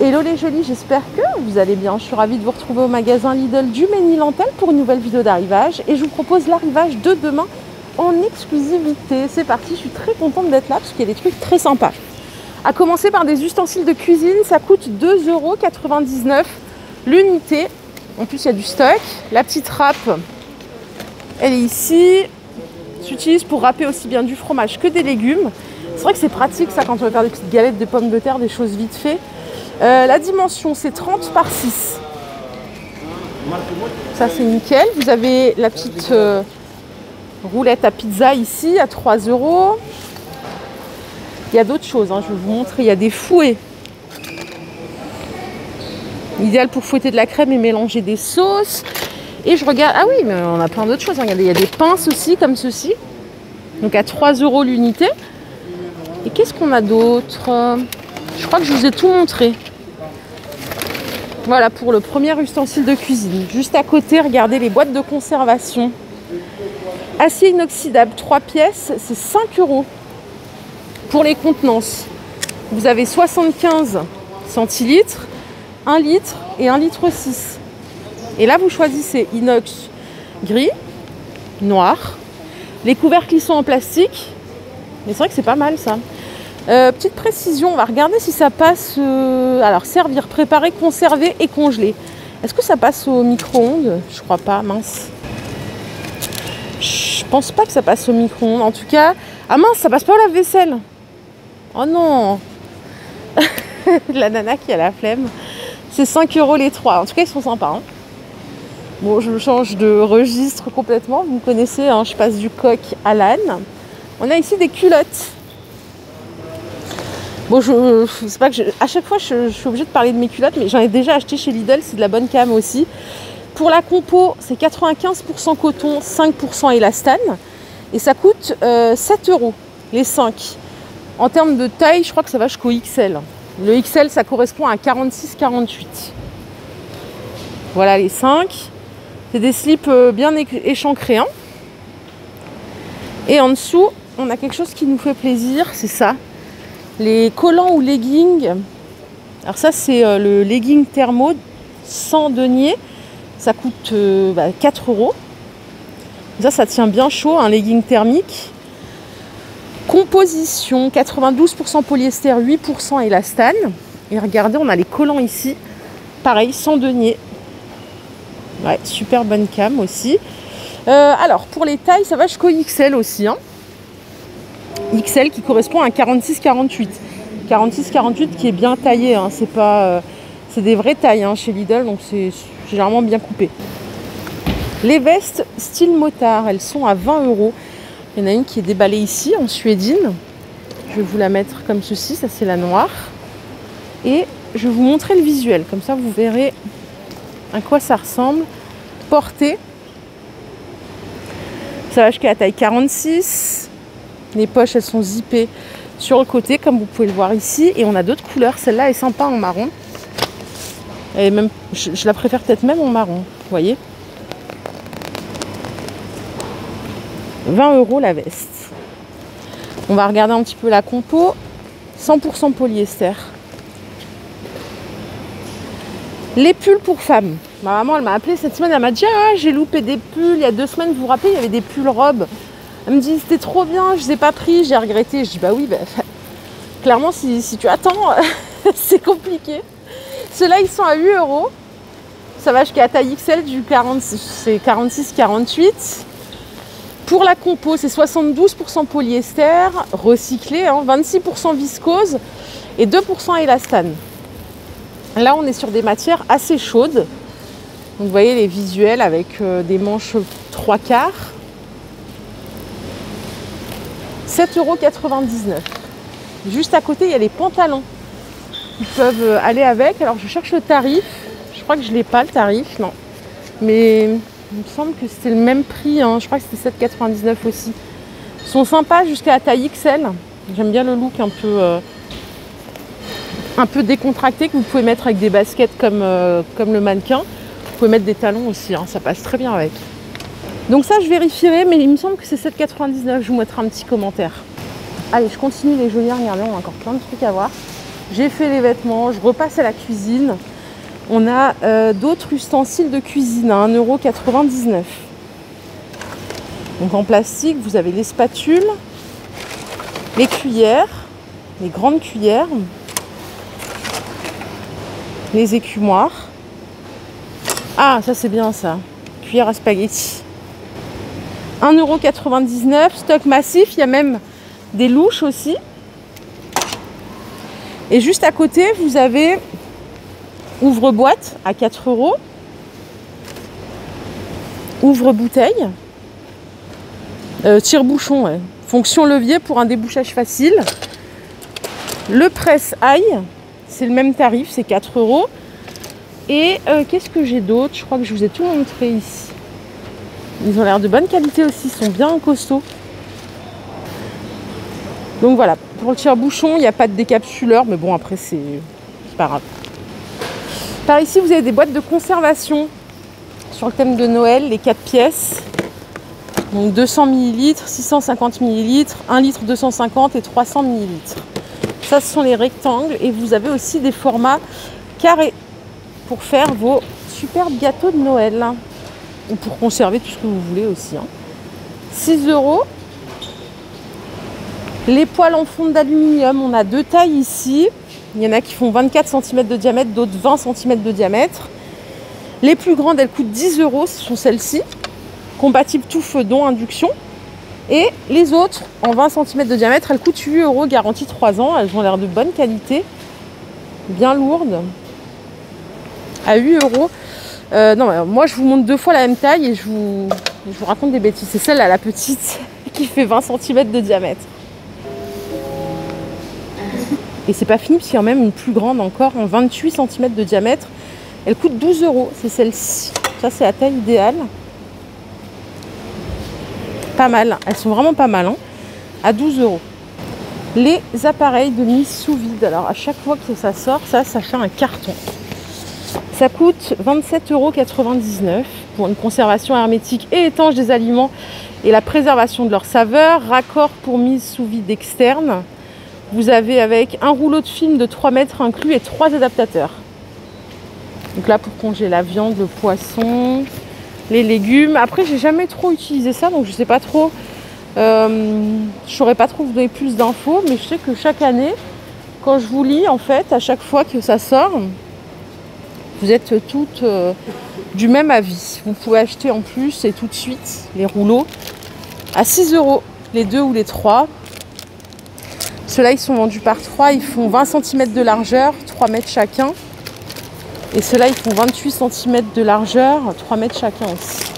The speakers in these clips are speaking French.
Hello les jolis, j'espère que vous allez bien. Je suis ravie de vous retrouver au magasin Lidl du Ménil-Antelle pour une nouvelle vidéo d'arrivage. Et je vous propose l'arrivage de demain en exclusivité. C'est parti, je suis très contente d'être là parce qu'il y a des trucs très sympas. À commencer par des ustensiles de cuisine, ça coûte 2,99 € l'unité. En plus, il y a du stock. La petite râpe, elle est ici. S'utilise pour râper aussi bien du fromage que des légumes. C'est vrai que c'est pratique ça quand on veut faire des petites galettes de pommes de terre, des choses vite fait. La dimension c'est 30 par 6. Ça c'est nickel. Vous avez la petite roulette à pizza ici à 3 €. Il y a d'autres choses, hein, je vais vous montrer. Il y a des fouets. Idéal pour fouetter de la crème et mélanger des sauces. Et je regarde. Ah oui, mais on a plein d'autres choses. Regardez, il y a des pinces aussi comme ceci. Donc à 3 € l'unité. Et qu'est-ce qu'on a d'autre ? Je crois que je vous ai tout montré. Voilà pour le premier ustensile de cuisine. Juste à côté, regardez les boîtes de conservation. Acier inoxydable, 3 pièces, c'est 5 € pour les contenances. Vous avez 75 centilitres, 1 litre et 1,6 litre. Et là, vous choisissez inox gris, noir. Les couvercles, ils sont en plastique. Mais c'est vrai que c'est pas mal ça. Petite précision, on va regarder si ça passe. Alors, servir, préparer, conserver et congeler. Est-ce que ça passe au micro-ondes? Je crois pas, mince. Je pense pas que ça passe au micro-ondes. En tout cas, ah mince, ça passe pas au lave-vaisselle. Oh non. La nana qui a la flemme. C'est 5 € les 3. En tout cas, ils sont sympas. Hein. Bon, je change de registre complètement. Vous me connaissez, hein, je passe du coq à l'âne. On a ici des culottes. Bon, c'est pas que à chaque fois, je suis obligée de parler de mes culottes, mais j'en ai déjà acheté chez Lidl, c'est de la bonne cam aussi. Pour la compo, c'est 95% coton, 5% élastane. Et ça coûte 7 € les 5. En termes de taille, je crois que ça va jusqu'au XL. Le XL, ça correspond à 46-48. Voilà les 5. C'est des slips bien échancrés. Hein. Et en dessous, on a quelque chose qui nous fait plaisir, c'est ça. Les collants ou leggings. Alors ça, c'est le legging thermo sans denier. Ça coûte 4 €. Ça tient bien chaud, un legging thermique. Composition, 92% polyester, 8% élastane. Et regardez, on a les collants ici. Pareil, sans denier. Ouais, super bonne cam aussi. Alors, pour les tailles, ça va jusqu'au XL aussi. Hein. XL qui correspond à 46-48. 46-48 qui est bien taillé. Hein. C'est pas, c'est des vraies tailles hein, chez Lidl, donc c'est généralement bien coupé. Les vestes style motard, elles sont à 20 €. Il y en a une qui est déballée ici en suédine. Je vais vous la mettre comme ceci, ça c'est la noire. Et je vais vous montrer le visuel, comme ça vous verrez à quoi ça ressemble. Portée. Ça va jusqu'à la taille 46. Les poches, elles sont zippées sur le côté, comme vous pouvez le voir ici. Et on a d'autres couleurs. Celle-là est sympa en marron. Et même, je la préfère peut-être même en marron. Vous voyez ? 20 € la veste. On va regarder un petit peu la compo. 100% polyester. Les pulls pour femmes. Ma maman, elle m'a appelé cette semaine. Elle m'a dit « Ah, j'ai loupé des pulls. Il y a 2 semaines, vous vous rappelez, il y avait des pulls robes. » Elle me dit c'était trop bien, je ne les ai pas pris, j'ai regretté. Je dis bah oui, clairement si tu attends, c'est compliqué. Ceux-là ils sont à 8 €. Ça va jusqu'à la taille XL du 46-48. Pour la compo, c'est 72% polyester, recyclé, hein, 26% viscose et 2% élastane. Là on est sur des matières assez chaudes. Donc vous voyez les visuels avec des manches 3/4. 7,99 €. Juste à côté, il y a les pantalons qui peuvent aller avec. Alors, je cherche le tarif. Je crois que je ne l'ai pas, le tarif. Non. Mais il me semble que c'était le même prix. Hein. Je crois que c'était 7,99 € aussi. Ils sont sympas jusqu'à la taille XL. J'aime bien le look un peu décontracté que vous pouvez mettre avec des baskets comme le mannequin. Vous pouvez mettre des talons aussi. Hein. Ça passe très bien avec. Donc ça, je vérifierai, mais il me semble que c'est 7,99 €. Je vous mettrai un petit commentaire. Allez, je continue les jolis. Regardez, on a encore plein de trucs à voir. J'ai fait les vêtements, je repasse à la cuisine. On a d'autres ustensiles de cuisine à 1,99 €. Donc en plastique, vous avez les spatules, les cuillères, les grandes cuillères, les écumoires. Ah, ça c'est bien ça. Cuillère à spaghetti. 1,99 €, stock massif. Il y a même des louches aussi. Et juste à côté, vous avez ouvre-boîte à 4 €. Ouvre-bouteille. Tire-bouchon, ouais. Fonction levier pour un débouchage facile. Le presse-ail, c'est le même tarif, c'est 4 €. Et qu'est-ce que j'ai d'autre? Je crois que je vous ai tout montré ici. Ils ont l'air de bonne qualité aussi, ils sont bien costauds. Donc voilà, pour le tire-bouchon, il n'y a pas de décapsuleur, mais bon, après, c'est pas grave. Par ici, vous avez des boîtes de conservation sur le thème de Noël, les 4 pièces. Donc 200 ml, 650 ml, 1 litre 250 et 300 ml. Ça, ce sont les rectangles. Et vous avez aussi des formats carrés pour faire vos superbes gâteaux de Noël. Ou pour conserver tout ce que vous voulez aussi. 6 €. Les poêles en fonte d'aluminium, on a 2 tailles ici. Il y en a qui font 24 cm de diamètre, d'autres 20 cm de diamètre. Les plus grandes, elles coûtent 10 €, ce sont celles-ci. Compatibles tout feu, dont induction. Et les autres, en 20 cm de diamètre, elles coûtent 8 €, garantie 3 ans. Elles ont l'air de bonne qualité, bien lourdes. À 8 €. Non, moi je vous montre 2 fois la même taille et je vous raconte des bêtises. C'est celle-là, la petite, qui fait 20 cm de diamètre. Et c'est pas fini, parce qu'il y a même une plus grande encore, en 28 cm de diamètre. Elle coûte 12 €, c'est celle-ci. Ça, c'est la taille idéale. Pas mal, elles sont vraiment pas mal, à 12 €. Les appareils de mise sous vide. Alors, à chaque fois que ça sort, ça fait un carton. Ça coûte 27,99 € pour une conservation hermétique et étanche des aliments et la préservation de leur saveur. Raccord pour mise sous vide externe. Vous avez avec un rouleau de film de 3 mètres inclus et 3 adaptateurs. Donc là, pour congeler la viande, le poisson, les légumes. Après, j'ai jamais trop utilisé ça, donc je sais pas trop. Je saurais pas trop vous donner plus d'infos, mais je sais que chaque année, quand je vous lis, en fait, à chaque fois que ça sort, vous êtes toutes du même avis. Vous pouvez acheter en plus et tout de suite les rouleaux à 6 €, les 2 ou les 3. Ceux-là, ils sont vendus par 3, ils font 20 cm de largeur, 3 mètres chacun. Et ceux-là, ils font 28 cm de largeur, 3 mètres chacun aussi.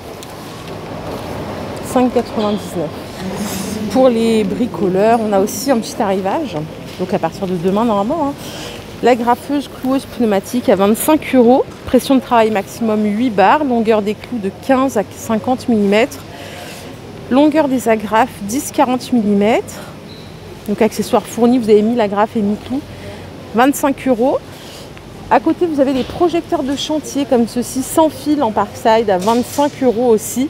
5,99 €. Pour les bricoleurs, on a aussi un petit arrivage. Donc à partir de demain, normalement. La graffeuse cloueuse pneumatique à 25 €. Pression de travail maximum 8 bars. Longueur des clous de 15 à 50 mm. Longueur des agrafes 10-40 mm. Donc accessoires fournis, vous avez mis l'agrafe et mis clou. 25 €. À côté, vous avez les projecteurs de chantier comme ceci, sans fil en Parkside à 25 € aussi.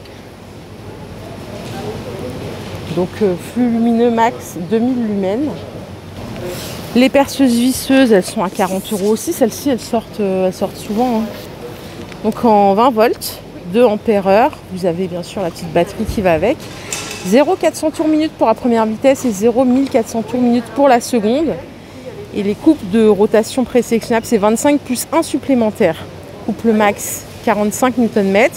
Donc flux lumineux max 2000 lumens. Les perceuses visseuses, elles sont à 40 € aussi. Celles-ci, elles sortent souvent. Donc en 20 volts, 2 ampères-heure. Vous avez bien sûr la petite batterie qui va avec. 0,400 tours minute pour la première vitesse et 0,1400 tours minute pour la seconde. Et les coupes de rotation présélectionnables, c'est 25 plus 1 supplémentaire. Couple max 45 Nm.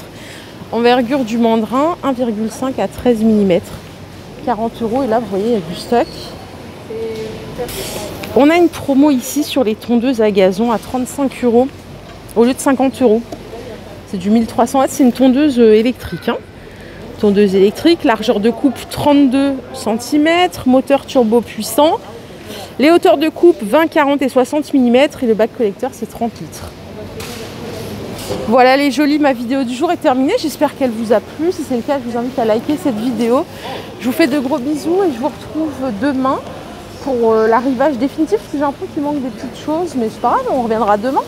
Envergure du mandrin 1,5 à 13 mm. 40 €. Et là, vous voyez, il y a du stock. On a une promo ici sur les tondeuses à gazon à 35 € au lieu de 50 €. C'est du 1300 watts. C'est une tondeuse électrique. Tondeuse électrique, largeur de coupe 32 cm, moteur turbo puissant. Les hauteurs de coupe 20, 40 et 60 mm et le bac collecteur c'est 30 litres. Voilà les jolies, ma vidéo du jour est terminée. J'espère qu'elle vous a plu. Si c'est le cas, je vous invite à liker cette vidéo. Je vous fais de gros bisous et je vous retrouve demain pour l'arrivage définitif parce que j'ai l'impression qu'il manque des petites choses, mais c'est pas grave, on reviendra demain.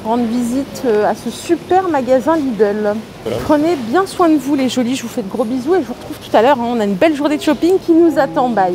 Rendre visite à ce super magasin Lidl. Voilà. Prenez bien soin de vous les jolies, je vous fais de gros bisous et je vous retrouve tout à l'heure. On a une belle journée de shopping qui nous attend. Bye.